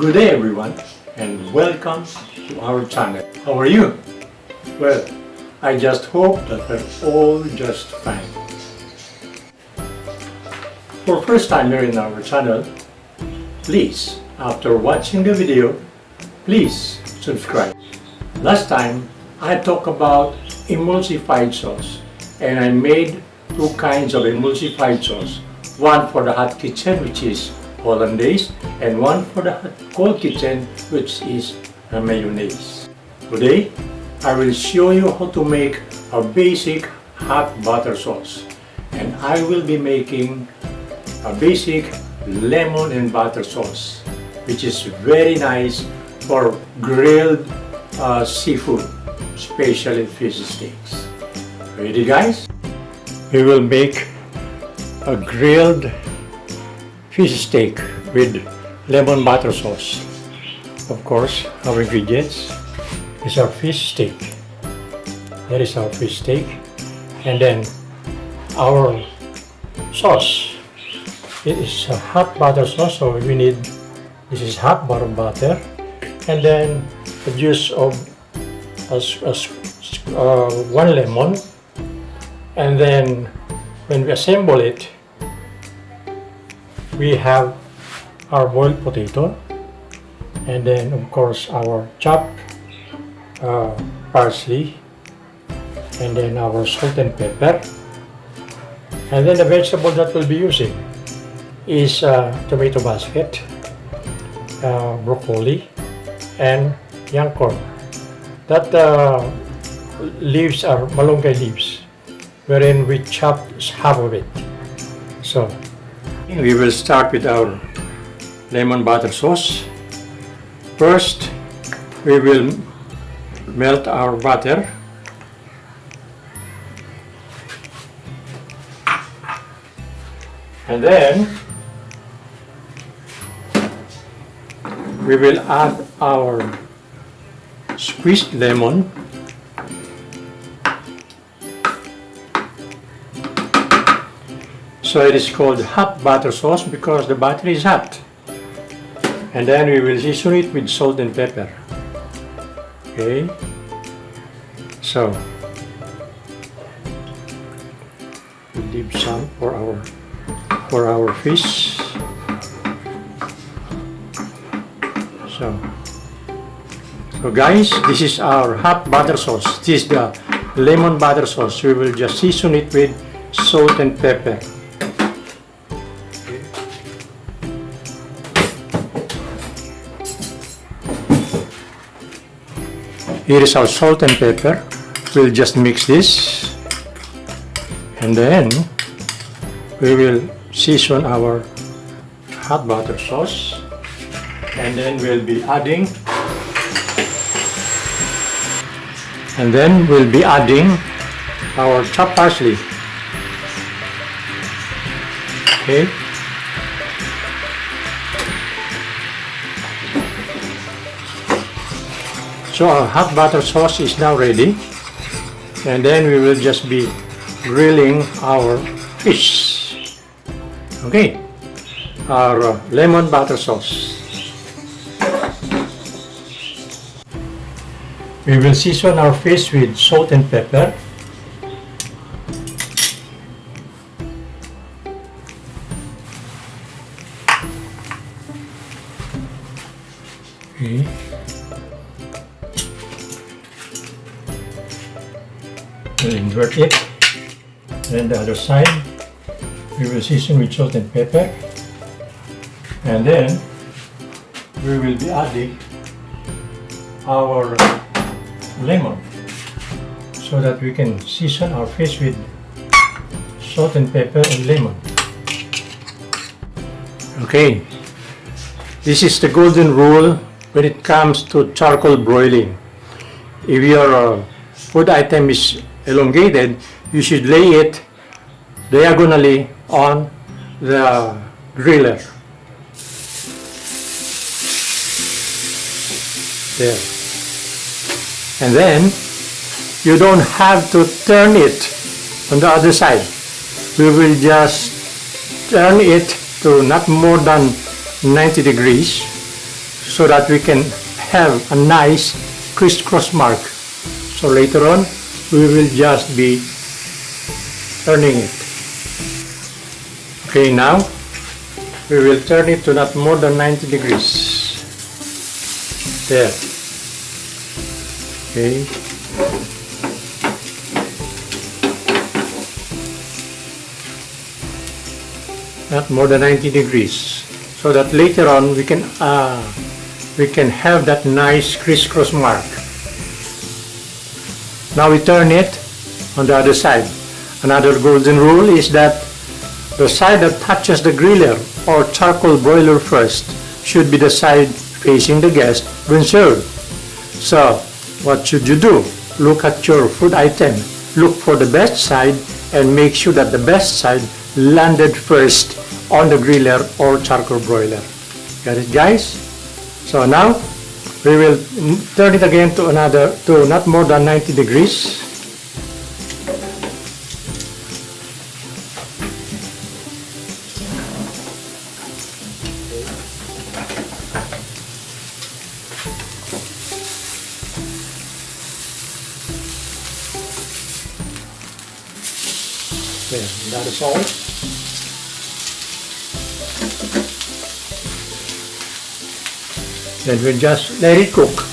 Good day everyone and welcome to our channel. How are you? Well, I just hope that we're all just fine. For first time here in our channel, please, after watching the video, please subscribe. Last time, I talked about emulsified sauce and I made two kinds of emulsified sauce. One for the hot kitchen, which is Hollandaise, and one for the cold kitchen, which is a mayonnaise. Today, I will show you how to make a basic hot butter sauce, and I will be making a basic lemon and butter sauce, which is very nice for grilled seafood, especially fish steaks. Ready, guys? We will make a grilled fish steak with lemon butter sauce. Of course, our ingredients is our fish steak. That is our fish steak. And then our sauce. It is a hot butter sauce, so we need, this is hot butter. And then the juice of one lemon. And then when we assemble it, we have our boiled potato, and then of course our chopped parsley, and then our salt and pepper, and then the vegetable that we'll be using is tomato basket, broccoli, and young corn. That leaves are malunggay leaves, wherein we chopped half of it. So we will start with our lemon butter sauce. First, we will melt our butter. And then we will add our squeezed lemon. So it is called hot butter sauce because the butter is hot. And then we will season it with salt and pepper. Okay. So we leave some for our fish. So guys, this is our hot butter sauce. This is the lemon butter sauce. We will just season it with salt and pepper. Here is our salt and pepper. We'll just mix this, and then we will season our hot butter sauce, and then we'll be adding our chopped parsley. Okay. So our hot butter sauce is now ready, and then we will just be grilling our fish. Okay, our lemon butter sauce. We will season our fish with salt and pepper. Okay. We'll invert it, and the other side we will season with salt and pepper, and then we will be adding our lemon so that we can season our fish with salt and pepper and lemon. Okay, this is the golden rule when it comes to charcoal broiling. If your food item is elongated, you should lay it diagonally on the griller. There. And then you don't have to turn it on the other side. We will just turn it to not more than 90 degrees so that we can have a nice crisscross mark. So later on, we will just be turning it. Okay, now we will turn it to not more than 90 degrees. There. Okay. Not more than 90 degrees, so that later on we can have that nice crisscross mark. Now we turn it on the other side. Another golden rule is that the side that touches the griller or charcoal broiler first should be the side facing the guest when served. So what should you do? Look at your food item. Look for the best side and make sure that the best side landed first on the griller or charcoal broiler. Got it, guys? So now we will turn it again to not more than 90 degrees. There, that is all. Then we just let it cook.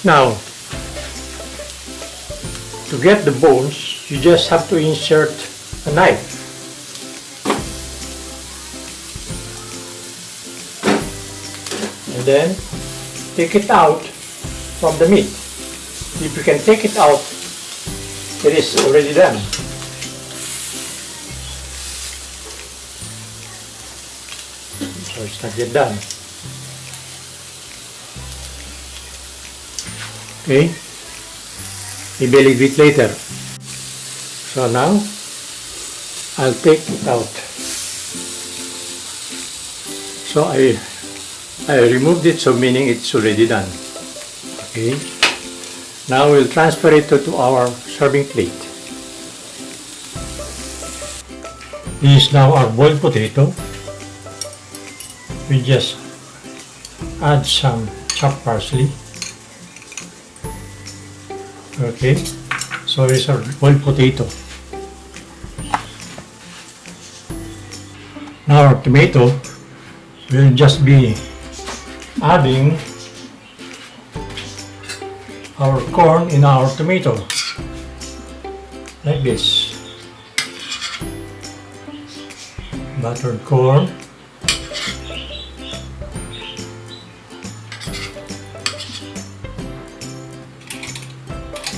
Now, to get the bones, you just have to insert a knife. And then take it out from the meat. If you can take it out, it is already done. So it's not yet done. Okay, maybe a bit later. So now I'll take it out. So I removed it, so meaning it's already done. Okay, now we'll transfer it to our serving plate. This is now our boiled potato. We just add some chopped parsley. Okay, so it's our boiled potato. Now our tomato, we'll just be adding our corn in our tomato, like this. Buttered corn.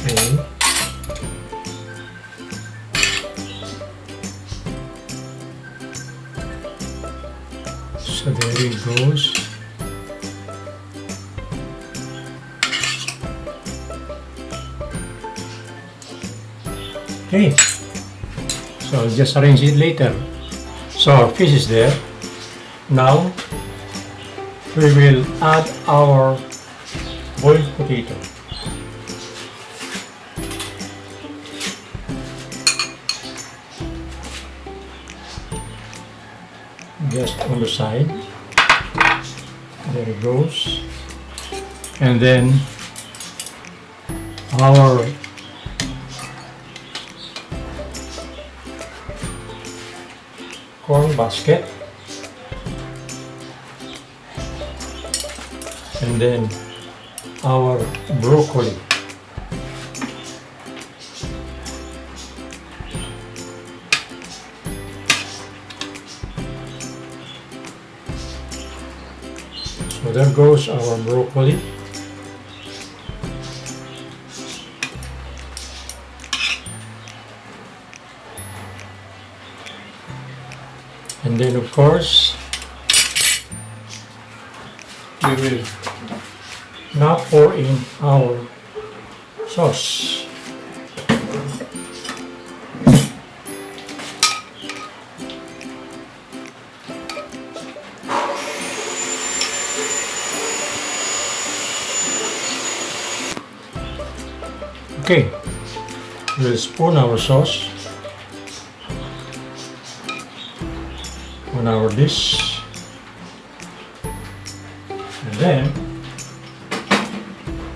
Okay. So there it goes. Okay, so I'll just arrange it later. So our fish is there. Now we will add our boiled potato. Just on the side. There it goes. And then our corn basket. And then our broccoli. So there goes our broccoli. And then of course we will now pour in our sauce. Okay, we'll spoon our sauce on our dish, and then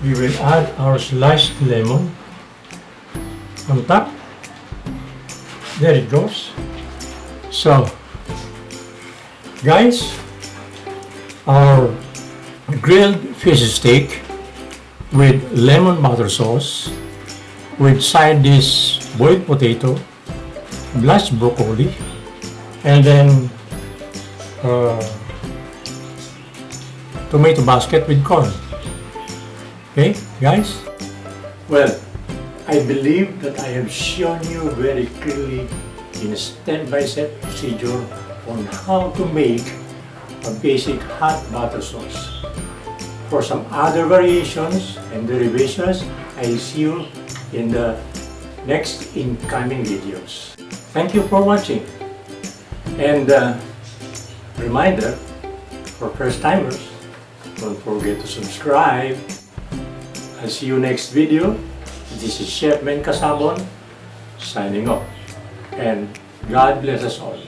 we will add our sliced lemon on top. There it goes. So, guys, our grilled fish steak with lemon butter sauce, with side dish boiled potato, blanched broccoli, and then tomato basket with corn. Okay, guys? Well, I believe that I have shown you very clearly in a step-by-step procedure on how to make a basic hot butter sauce. For some other variations and derivations, I'll see you in the next incoming videos. Thank you for watching. And reminder for first-timers, don't forget to subscribe. I'll see you next video. This is Chef Men Casabon signing off. And God bless us all.